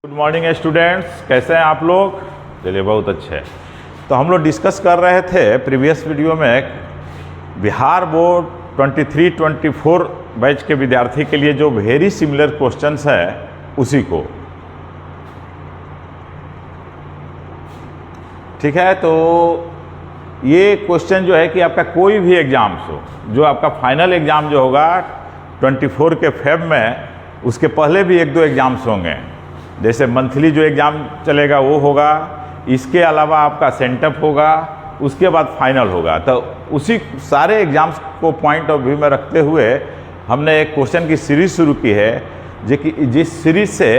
Good morning students, कैसे हैं आप लोग? चलिए, बहुत अच्छे हैं। तो हम लोग डिस्कस कर रहे थे प्रीवियस वीडियो में बिहार बोर्ड 23-24 बैच के विद्यार्थी के लिए जो वेरी सिमिलर क्वेश्चंस है उसी को। ठीक है, तो ये क्वेश्चन जो है कि आपका कोई भी एग्जाम्स हो, जो आपका फाइनल एग्ज़ाम जो होगा 24 के फेब में, उसके पहले भी एक दो एग्ज़ाम्स होंगे। जैसे मंथली जो एग्ज़ाम चलेगा वो होगा, इसके अलावा आपका सेंटअप होगा, उसके बाद फाइनल होगा। तो उसी सारे एग्ज़ाम्स को पॉइंट ऑफ व्यू में रखते हुए हमने एक क्वेश्चन की सीरीज़ शुरू की है, जिस सीरीज़ से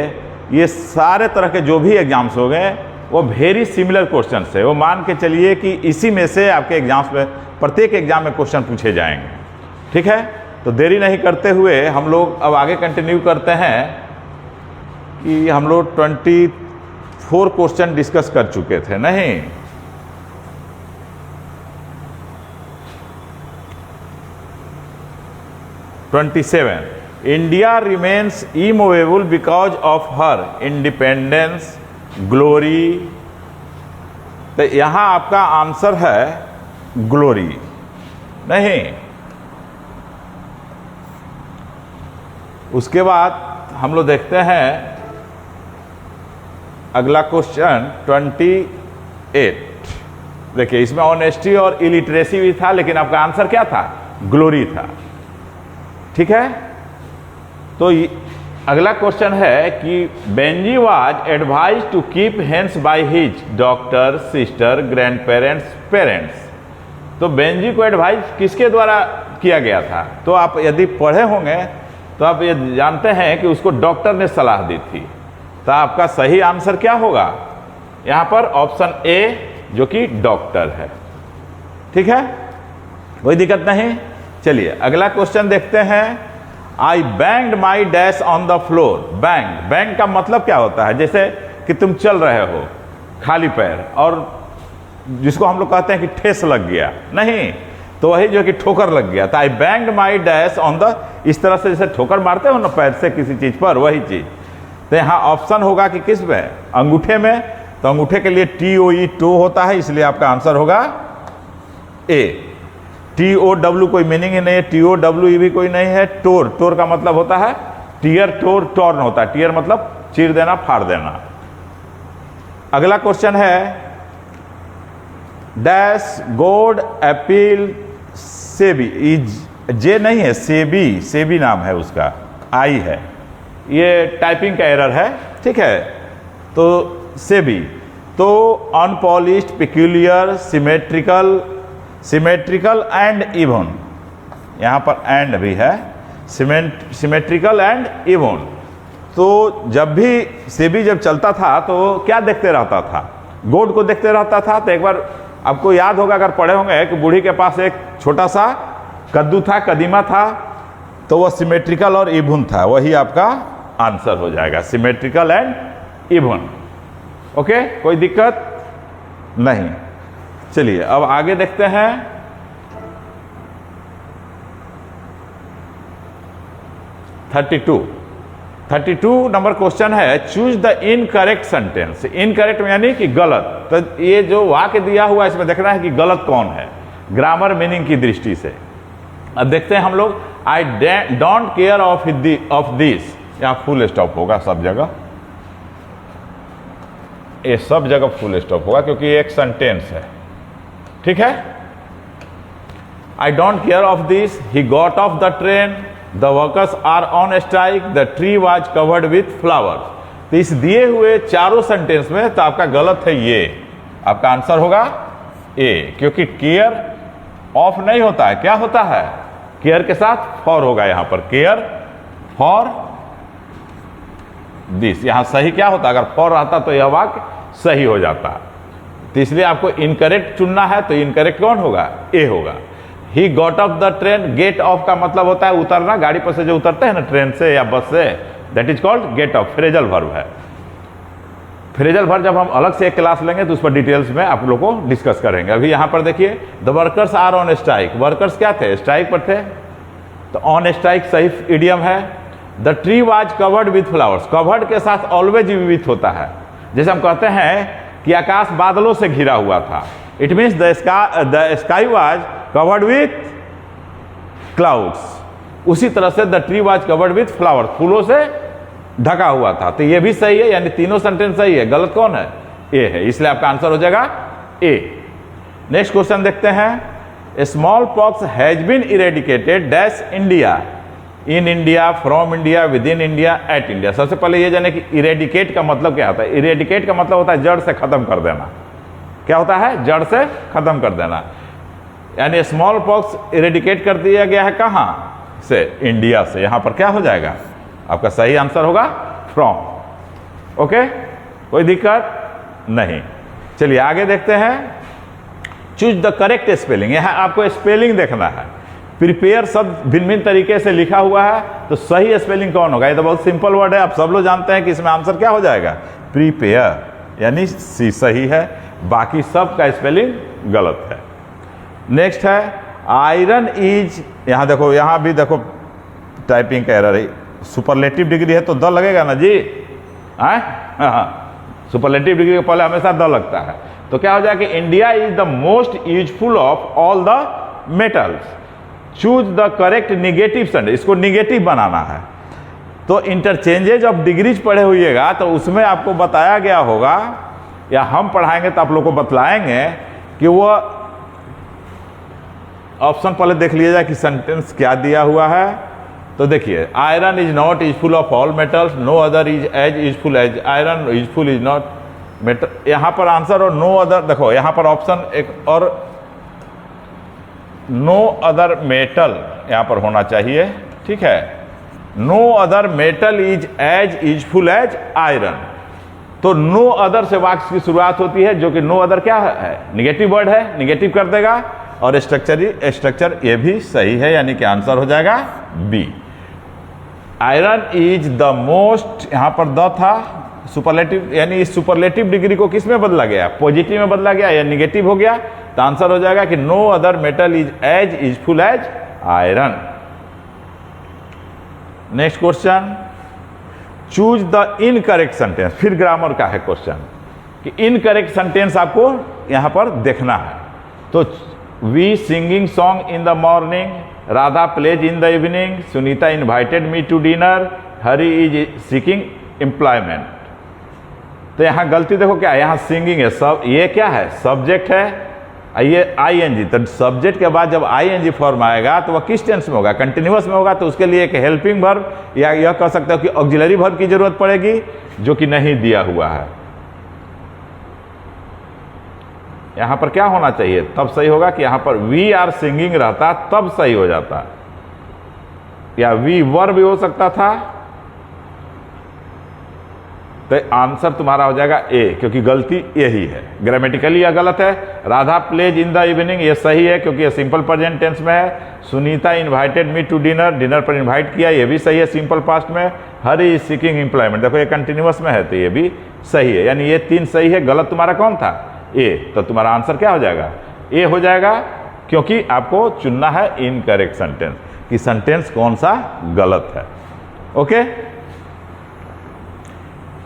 ये सारे तरह के जो भी एग्ज़ाम्स हो गए वो वेरी सिमिलर क्वेश्चन है। वो मान के चलिए कि इसी में से आपके एग्ज़ाम्स में प्रत्येक एग्ज़ाम में क्वेश्चन पूछे जाएंगे। ठीक है, तो देरी नहीं करते हुए हम लोग अब आगे कंटिन्यू करते हैं कि हम लोग 24 क्वेश्चन डिस्कस कर चुके थे, नहीं 27। India remains immovable because of her independence, glory. तो यहां आपका आंसर है ग्लोरी, नहीं। उसके बाद हम लोग देखते हैं अगला क्वेश्चन 28। देखिए, इसमें ऑनेस्टी और इलिटरेसी भी था, लेकिन आपका आंसर क्या था? ग्लोरी था। ठीक है, तो अगला क्वेश्चन है कि Benji was advise to keep hens by his doctor, sister, grandparents, parents. तो बेंजी को एडवाइज किसके द्वारा किया गया था? तो आप यदि पढ़े होंगे तो आप ये जानते हैं कि उसको डॉक्टर ने सलाह दी थी। तो आपका सही आंसर क्या होगा? यहां पर ऑप्शन ए, जो कि डॉक्टर है। ठीक है, कोई दिक्कत नहीं। चलिए अगला क्वेश्चन देखते हैं। I banged my dash on the floor. Bang का मतलब क्या होता है? जैसे कि तुम चल रहे हो खाली पैर और जिसको हम लोग कहते हैं कि ठेस लग गया, नहीं तो वही जो कि ठोकर लग गया। तो I banged my dash on the, इस तरह से जैसे ठोकर मारते हो ना पैर से किसी चीज पर, वही चीज। तो यहाँ ऑप्शन होगा कि किस में? अंगूठे में। तो अंगूठे के लिए TOE, टो होता है, इसलिए आपका आंसर होगा ए। TOW कोई मीनिंग ही नहीं है, TOWE भी कोई नहीं है। टोर का मतलब होता है टीयर, टॉर्न होता है। टीयर मतलब चीर देना, फाड़ देना। अगला क्वेश्चन है डैश गॉड अपील सेबी, जे नहीं है, सेबी नाम है उसका, आई है, ये टाइपिंग का एरर है। ठीक है, तो सेबी तो unpolished, peculiar, symmetrical and even. यहां पर एंड भी है, सिमेट्रिकल एंड इवन। तो जब भी सेबी जब चलता था तो क्या देखते रहता था? गॉड को देखते रहता था। तो एक बार आपको याद होगा, अगर पढ़े होंगे, कि बूढ़ी के पास एक छोटा सा कद्दू था, कदीमा था, तो वह सिमेट्रिकल और इवन था। वही आपका आंसर हो जाएगा, सिमेट्रिकल एंड इवन। ओके, कोई दिक्कत नहीं। चलिए अब आगे देखते हैं। थर्टी टू नंबर क्वेश्चन है choose the incorrect sentence. Incorrect यानी कि गलत। तो ये जो वाक्य दिया हुआ है इसमें देखना है कि गलत कौन है, ग्रामर मीनिंग की दृष्टि से। अब देखते हैं हम लोग। आई डोंट केयर ऑफ दिस, यहां फुल स्टॉप होगा सब जगह, ये सब जगह फुल स्टॉप होगा क्योंकि ये एक सेंटेंस है। ठीक है, I don't care of this, he got off the train, the workers are on strike, the tree was covered with flowers. तो इस दिए हुए चारों सेंटेंस में तो आपका गलत है ये, आपका आंसर होगा ए, क्योंकि केयर ऑफ नहीं होता है। क्या होता है? केयर के साथ फॉर होगा। यहां पर केयर फॉर दिस, यहां सही क्या होता? अगर फॉर रहता तो यह वाक्य सही हो जाता। तो इसलिए आपको इनकरेक्ट चुनना है। तो इनकरेक्ट कौन होगा? ए होगा। He got off the train, get off का मतलब होता है उतरना, गाड़ी पर से जो उतरते हैं ना ट्रेन से या बस से, that is called get off. Phrasal verb है। फ्रेजल वर्ब जब हम अलग से एक क्लास लेंगे तो उस पर डिटेल्स में आप लोगों को डिस्कस करेंगे। अभी यहां पर देखिए, the workers are on strike. Workers क्या थे? स्ट्राइक पर थे। तो ऑन स्ट्राइक सही इडियम है। The tree was covered with flowers, covered के साथ ऑलवेज विथ होता है। जैसे हम कहते हैं कि आकाश बादलों से घिरा हुआ था, it means the sky was covered with clouds. उसी तरह से the tree was covered with flowers, फूलों से ढका हुआ था। तो ये भी सही है, यानी तीनों सेंटेंस सही है। गलत कौन है? ए है, इसलिए आपका आंसर हो जाएगा ए। नेक्स्ट क्वेश्चन देखते हैं। Smallpox has been eradicated dash India, in India, from India, within India, at India. सबसे पहले ये जाने कि इरेडिकेट का मतलब क्या होता है। इरेडिकेट का मतलब होता है जड़ से खत्म कर देना। क्या होता है? जड़ से खत्म कर देना। यानी स्मॉल पॉक्स इरेडिकेट कर दिया गया है कहां से? इंडिया से। यहां पर क्या हो जाएगा? आपका सही आंसर होगा फ्रॉम। ओके, कोई दिक्कत नहीं। चलिए आगे देखते हैं। Choose the correct spelling. यहां आपको स्पेलिंग देखना है। प्रिपेयर शब्द भिन्न भिन्न तरीके से लिखा हुआ है, तो सही स्पेलिंग कौन होगा? ये तो बहुत सिंपल वर्ड है, आप सब लोग जानते हैं कि इसमें आंसर क्या हो जाएगा? प्रिपेयर, यानी सी सही है, बाकी सब का स्पेलिंग गलत है। नेक्स्ट है आयरन इज, यहां देखो, यहां भी देखो टाइपिंग का एरर है। सुपरलेटिव डिग्री है तो द लगेगा ना जी, सुपरलेटिव डिग्री के पहले हमेशा द लगता है। तो क्या हो जाएगा? India is the most useful of all the metals. Choose the correct negative sentence, इसको निगेटिव बनाना है। तो इंटरचेंजेज ऑफ डिग्रीज पढ़े हुईएगा तो उसमें आपको बताया गया होगा, या हम पढ़ाएंगे तो आप लोग को बतलाएंगे कि वो ऑप्शन पहले देख लीजिएगा कि सेंटेंस क्या दिया हुआ है। तो देखिए, iron is not useful of all metals, no other is as useful as iron, useful is not metal. यहां पर आंसर और नो अदर, देखो यहां पर ऑप्शन एक और नो अदर मेटल यहां पर होना चाहिए, ठीक है। No other metal is as useful as iron. तो नो अदर से वाक्य की शुरुआत होती है, जो कि नो अदर क्या है? निगेटिव वर्ड है, निगेटिव कर देगा। और स्ट्रक्चर ये भी सही है, यानी कि आंसर हो जाएगा B. Iron is the most, यहां पर द था सुपरलेटिव, यानी इस सुपरलेटिव डिग्री को किस में बदला गया? पॉजिटिव में बदला गया या निगेटिव हो गया? तो आंसर हो जाएगा कि no other metal is as useful as iron. Next question, choose the incorrect sentence. फिर ग्रामर का है क्वेश्चन कि इनकरेक्ट सेंटेंस आपको यहां पर देखना है। तो we singing song in the morning, Radha plays in the evening, Sunita invited me to dinner, Hari is seeking employment. तो यहां गलती देखो क्या है? यहां सिंगिंग है, सब ये क्या है? सब्जेक्ट है, ये आईएनजी। तो सब्जेक्ट के बाद जब आईएनजी फॉर्म आएगा तो वह किस टेंस में होगा? कंटिन्यूअस में होगा। तो उसके लिए एक हेल्पिंग वर्ब, या यह कह सकते हो कि ऑक्सिलरी वर्ब की जरूरत पड़ेगी, जो कि नहीं दिया हुआ है। यहां पर क्या होना चाहिए? तब सही होगा कि यहां पर वी आर सिंगिंग रहता, तब सही हो जाता, या वी वर भी हो सकता था। तो आंसर तुम्हारा हो जाएगा ए, क्योंकि गलती यही है। ग्रामेटिकली यह गलत है। Radha plays in the evening ये सही है, क्योंकि ये सिंपल प्रेजेंट टेंस में है। Sunita invited me to dinner, dinner पर इनवाइट किया, ये भी सही है सिंपल पास्ट में। हरी इज सीकिंग एम्प्लॉयमेंट, देखो ये कंटिन्यूअस में है, तो ये भी सही है। यानी ये तीन सही है। गलत तुम्हारा कौन था? ए। तो तुम्हारा आंसर क्या हो जाएगा? ए हो जाएगा, क्योंकि आपको चुनना है इनकरेक्ट सेंटेंस, कि सेंटेंस कौन सा गलत है। ओके,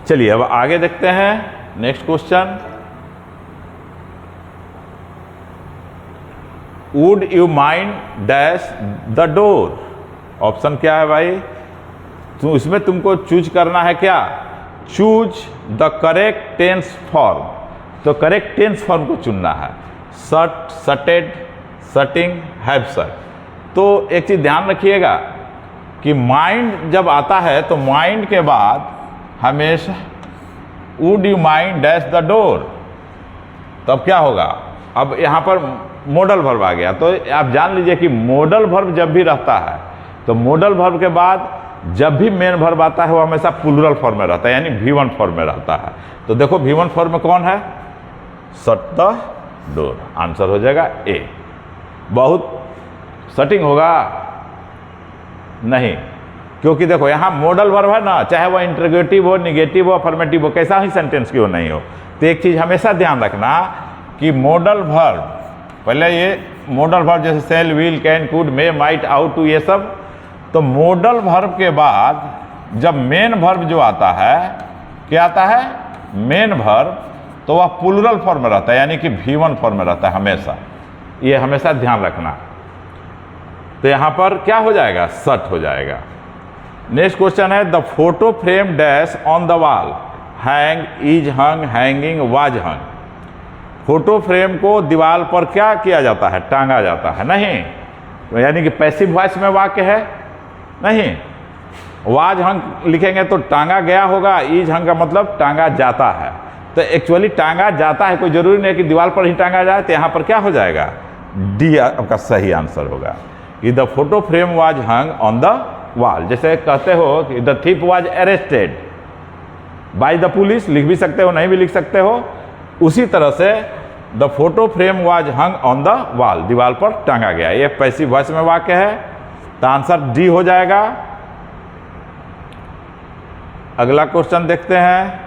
चलिए अब आगे देखते हैं। Next question, would you mind dash the door. Option क्या है भाई? तो इसमें तुमको चूज करना है क्या? Choose the correct tense form. तो करेक्ट टेंस फॉर्म को चुनना है। सट, सटेड, सटिंग, हैव सट। तो एक चीज ध्यान रखिएगा कि माइंड जब आता है तो माइंड के बाद हमेशा would you mind dash the door, तब क्या होगा? अब यहां पर मॉडल वर्ब आ गया। तो आप जान लीजिए कि मॉडल वर्ब जब भी रहता है तो मॉडल वर्ब के बाद जब भी मेन वर्ब आता है वो हमेशा प्लूरल फॉर्म में रहता है, यानी V1 फॉर्म में रहता है। तो देखो V1 फॉर्म में कौन है? Shut the door. आंसर हो जाएगा ए। बहुत सटिंग होगा नहीं, क्योंकि देखो यहां मॉडल वर्ब है ना, चाहे वह इंटरोगेटिव हो, निगेटिव हो, अफर्मेटिव हो, कैसा ही सेंटेंस क्यों नहीं हो। तो एक चीज हमेशा ध्यान रखना कि मॉडल वर्ब, पहले ये मॉडल वर्ब जैसे shall, will, can, could, may, might, ought to, ये सब तो मोडल वर्ब के बाद जब मेन वर्ब जो आता है, क्या आता है? मेन वर्ब, तो वह प्लूरल फॉर्म में रहता है, यानी कि V1 फॉर्म में रहता है हमेशा। ये हमेशा ध्यान रखना। तो यहां पर क्या हो जाएगा? सट हो जाएगा। नेक्स्ट क्वेश्चन है the photo frame dash on the wall, hang, is hung, hanging, was hung. Photo frame को दीवार पर क्या किया जाता है? टांगा जाता है। नहीं, तो यानी कि पैसिव वॉइस में वाक्य है? नहीं। वाज हंग लिखेंगे तो टांगा गया होगा, इज हंग का मतलब टांगा जाता है। तो एक्चुअली टांगा जाता है, कोई जरूरी नहीं कि दीवार पर ही टांगा जाए। तो यहाँ पर क्या हो जाएगा? डी आपका सही आंसर होगा कि the photo frame was hung on the wall. जैसे कहते हो कि the thief was arrested by the police, लिख भी सकते हो, नहीं भी लिख सकते हो। उसी तरह से the photo frame was hung on the wall, दीवार पर टांगा गया। ये पैसिव वॉइस में वाक्य है, तो आंसर डी हो जाएगा। अगला क्वेश्चन देखते हैं।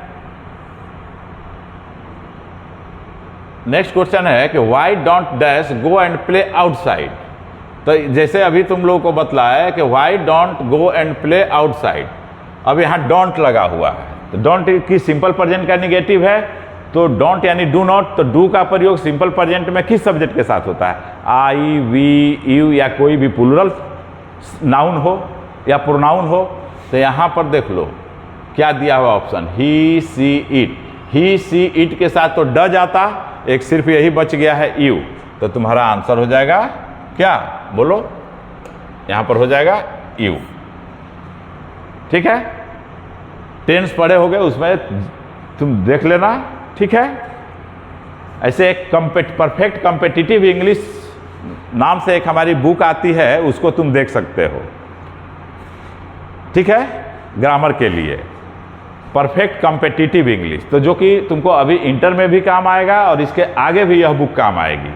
नेक्स्ट क्वेश्चन है कि why don't dash go and play outside. तो जैसे अभी तुम लोगों को बतलाया है कि why don't go and play outside, अब यहाँ डोंट लगा हुआ है। तो डोंट की सिंपल प्रेजेंट का निगेटिव है, तो डोंट यानी डू नॉट। तो डू का प्रयोग सिंपल प्रेजेंट में किस सब्जेक्ट के साथ होता है? आई, वी, यू या कोई भी प्लूरल नाउन हो या प्रोनाउन हो। तो यहाँ पर देख लो क्या दिया हुआ option, he, she, it. He, she, it के साथ तो ड जाता, एक सिर्फ यही बच गया है यू। तो तुम्हारा आंसर हो जाएगा क्या? बोलो, यहां पर हो जाएगा यू। ठीक है, टेंस पढ़े हो गए, उसमें तुम देख लेना। ठीक है, ऐसे एक परफेक्ट कॉम्पिटिटिव इंग्लिश नाम से एक हमारी बुक आती है, उसको तुम देख सकते हो। ठीक है, ग्रामर के लिए परफेक्ट कॉम्पिटिटिव इंग्लिश, तो जो कि तुमको अभी इंटर में भी काम आएगा और इसके आगे भी यह बुक काम आएगी।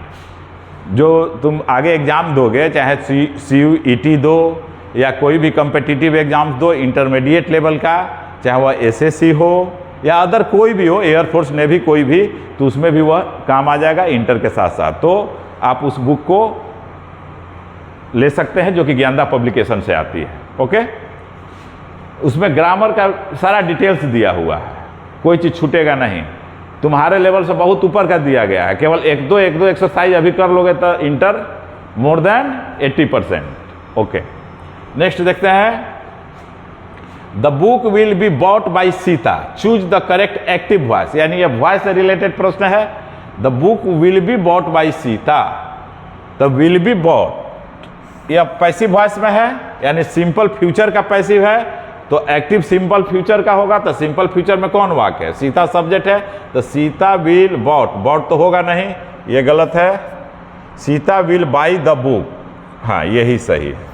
जो तुम आगे एग्जाम दोगे, चाहे CUET दो या कोई भी कॉम्पिटिटिव एग्जाम्स दो इंटरमीडिएट लेवल का, चाहे वह SSC हो या अदर कोई भी हो, एयरफोर्स नेवी कोई भी, तो उसमें भी वह काम आ जाएगा इंटर के साथ साथ। तो आप उस बुक को ले सकते हैं जो कि ज्ञानदा पब्लिकेशन से आती है। ओके, उसमें ग्रामर का सारा डिटेल्स दिया हुआ है, कोई चीज़ छूटेगा नहीं। तुम्हारे लेवल से बहुत ऊपर का दिया गया है, केवल एक दो एक्सरसाइज अभी कर लोगे तो inter more than 80%। Okay, next देखते हैं। The book will be bought by Sita, choose the correct active voice. यानी यह वॉइस से रिलेटेड प्रश्न है। The book will be bought by Sita, the will be bought यह पैसिव वॉइस में है, यानी सिंपल फ्यूचर का पैसिव है। तो एक्टिव सिंपल फ्यूचर का होगा, तो सिंपल फ्यूचर में कौन वाक्य है? सीता सब्जेक्ट है, तो सीता विल बॉट, बॉट तो होगा नहीं, ये गलत है। Sita will by the book, हाँ यही सही है।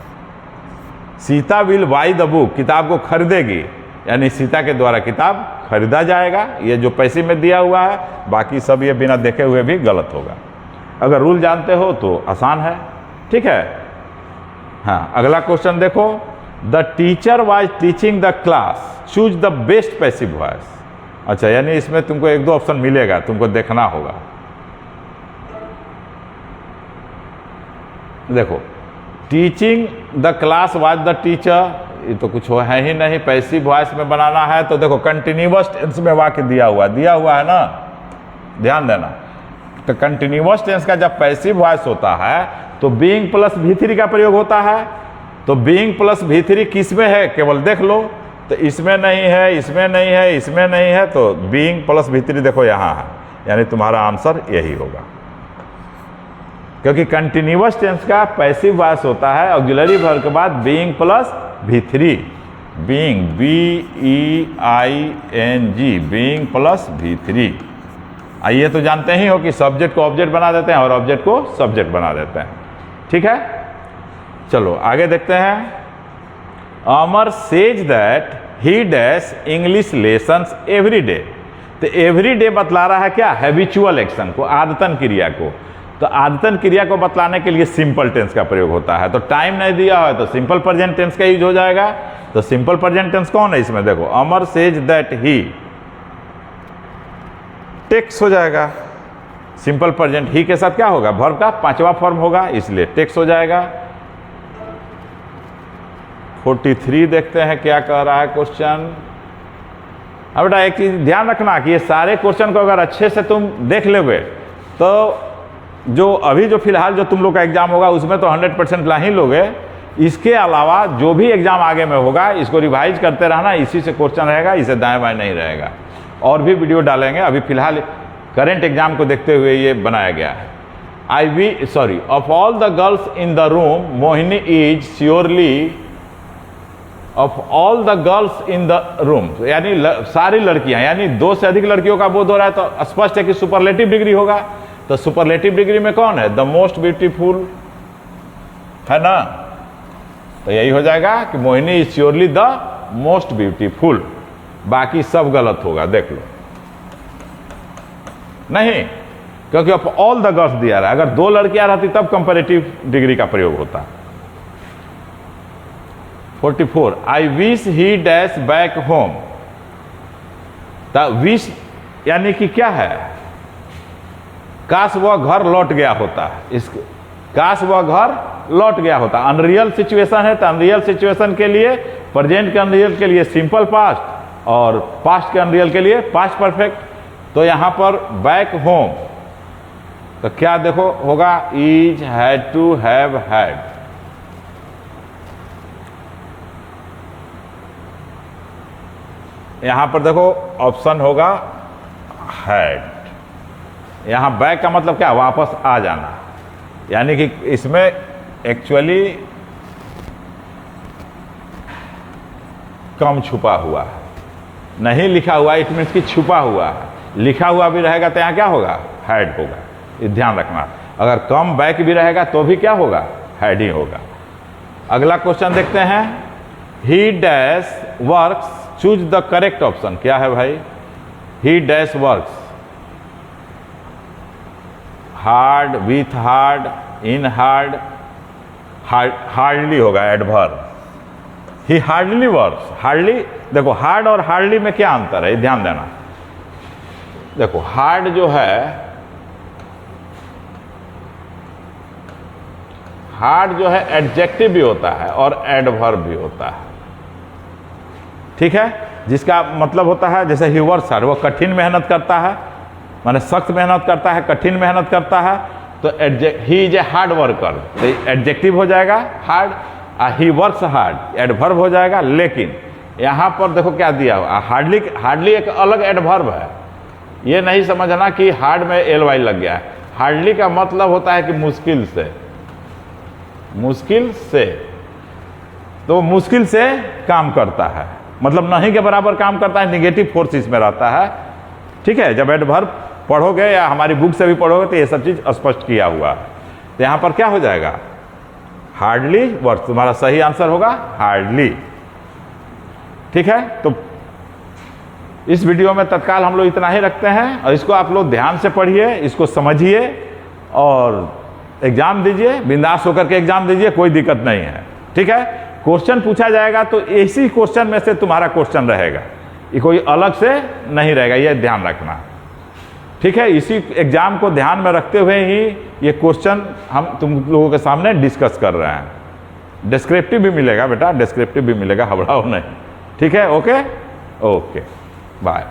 Sita will by the book, किताब को खरीदेगी, यानी सीता के द्वारा किताब खरीदा जाएगा। ये जो पैसे में दिया हुआ है, बाकी सब ये बिना देखे हुए भी गलत होगा। अगर रूल जानते हो तो आसान है। ठीक है, हाँ अगला क्वेश्चन देखो। The teacher was teaching the class, choose the best passive voice. अच्छा, यानी इसमें तुमको एक दो ऑप्शन मिलेगा, तुमको देखना होगा। देखो, teaching the class was the teacher, ये तो कुछ है ही नहीं, पैसिव वॉइस में बनाना है। तो देखो कंटिन्यूअस टेंस में वाक्य दिया हुआ है ना, ध्यान देना। तो कंटिन्यूअस टेंस का जब पैसिव वॉइस होता है तो बीइंग प्लस V3 का प्रयोग होता है। तो बीइंग प्लस V3 किस में है? केवल देख लो, तो इसमें नहीं है, इसमें नहीं है, इसमें नहीं है, तो बीइंग प्लस V3 देखो यहाँ है, यानी तुम्हारा आंसर यही होगा। क्योंकि कंटिन्यूअस टेंस का पैसिव वॉइस होता है ऑक्सिलरी वर्ब के बाद being plus V3, being BEING, being plus V3। आइए तो जानते ही हो कि सब्जेक्ट को ऑब्जेक्ट बना देते हैं और ऑब्जेक्ट को सब्जेक्ट बना देते हैं। ठीक है, चलो आगे देखते हैं। Amar says that he dash English lessons every day. तो एवरी डे बतला रहा है क्या? हैबिचुअल एक्शन को, आदतन क्रिया को। तो आदतन क्रिया को बतलाने के लिए सिंपल टेंस का प्रयोग होता है। तो टाइम नहीं दिया है तो सिंपल प्रेजेंट टेंस का यूज हो जाएगा। तो सिंपल प्रेजेंट टेंस कौन है इसमें? देखो, अमर सेज दैट ही, टेक्स हो जाएगा। सिंपल प्रेजेंट ही के साथ क्या होगा? वर्ब का 5वां फॉर्म होगा, इसलिए टेक्स हो जाएगा। 43 देखते हैं क्या कह रहा है क्वेश्चन। अब बेटा एक चीज ध्यान रखना कि ये सारे क्वेश्चन को अगर अच्छे से तुम देख लोगे तो जो अभी जो फिलहाल जो तुम लोग का एग्जाम होगा उसमें तो 100% ला ही लोगे। इसके अलावा जो भी एग्जाम आगे में होगा इसको रिवाइज करते रहना, इसी से क्वेश्चन रहेगा, इसे दाएं बाएं नहीं रहेगा। और भी वीडियो डालेंगे, अभी फिलहाल करंट एग्जाम को देखते हुए ये बनाया गया है। Of all the girls in the room Mohini is surely, of all the girls in the room यानी सारी लड़कियां, यानी 2 से अधिक लड़कियों का बोध हो रहा है तो स्पष्ट है कि सुपरलेटिव डिग्री होगा। तो सुपरलेटिव डिग्री में कौन है? द मोस्ट ब्यूटीफुल, है ना। तो यही हो जाएगा कि Mohini is surely the most beautiful. बाकी सब गलत होगा, देख लो। नहीं, क्योंकि ऑफ ऑल द गर्ल्स दिया रहा है। अगर 2 लड़कियां रहती तब कंपैरेटिव डिग्री का प्रयोग होता। 44 I wish he dash back home. Wish यानी कि क्या है? काश वह घर लौट गया होता। इसके काश वह घर लौट गया होता। अनरियल सिचुएशन है तो अनरियल सिचुएशन के लिए, प्रेजेंट के अनरियल के लिए सिंपल पास्ट और पास्ट के अनरियल के लिए पास्ट परफेक्ट। तो यहां पर बैक होम तो क्या देखो होगा? Is, had to, have, had. यहां पर देखो ऑप्शन होगा हैड। यहां बैक का मतलब क्या? वापस आ जाना। यानी कि इसमें एक्चुअली कम छुपा हुआ है, नहीं लिखा हुआ, इट मीन्स कि छुपा हुआ है। लिखा हुआ भी रहेगा तो यहां क्या होगा? हैड होगा। ये ध्यान रखना। अगर कम बैक भी रहेगा तो भी क्या होगा? हैड ही होगा। अगला क्वेश्चन देखते हैं। He dash works, choose the correct option. क्या है भाई? He dash works, hard, with hard, in hard, hardly होगा adverb. He hardly works. Hardly देखो, हार्ड और हार्डली में क्या अंतर है ध्यान देना। देखो हार्ड जो है, हार्ड जो है एडजेक्टिव भी होता है और एडवर्ब भी होता है, ठीक है। जिसका मतलब होता है जैसे ही वर्क्स हार्ड, वो कठिन मेहनत करता है, माने सख्त मेहनत करता है, कठिन मेहनत करता है। तो he is a hard worker, तो एडजेक्टिव हो जाएगा hard. He works hard adverb हो जाएगा। लेकिन यहां पर देखो क्या दिया हुआ, हार्डली। हार्डली एक अलग एडवर्ब है। ये नहीं समझना कि हार्ड में एल वाई लग गया है। हार्डली का मतलब होता है कि मुश्किल से, मुश्किल से। तो मुश्किल से काम करता है, मतलब नहीं के बराबर काम करता है, निगेटिव फोर्स इसमें रहता है, ठीक है। जब एडवर्ब पढ़ोगे या हमारी बुक से भी पढ़ोगे तो ये सब चीज स्पष्ट किया हुआ है। तो यहां पर क्या हो जाएगा? Hardly works. तुम्हारा सही आंसर होगा हार्डली, ठीक है। तो इस वीडियो में तत्काल हम लोग इतना ही रखते हैं, और इसको आप लोग ध्यान से पढ़िए, इसको समझिए और एग्जाम दीजिए। बिंदास होकर के एग्जाम दीजिए, कोई दिक्कत नहीं है, ठीक है। क्वेश्चन पूछा जाएगा तो इसी क्वेश्चन में से तुम्हारा क्वेश्चन रहेगा, ये कोई अलग से नहीं रहेगा, ये ध्यान रखना, ठीक है। इसी एग्जाम को ध्यान में रखते हुए ही ये क्वेश्चन हम तुम लोगों के सामने डिस्कस कर रहे हैं। डिस्क्रिप्टिव भी मिलेगा बेटा, डिस्क्रिप्टिव भी मिलेगा, घबराओ नहीं, ठीक है। Okay okay, bye.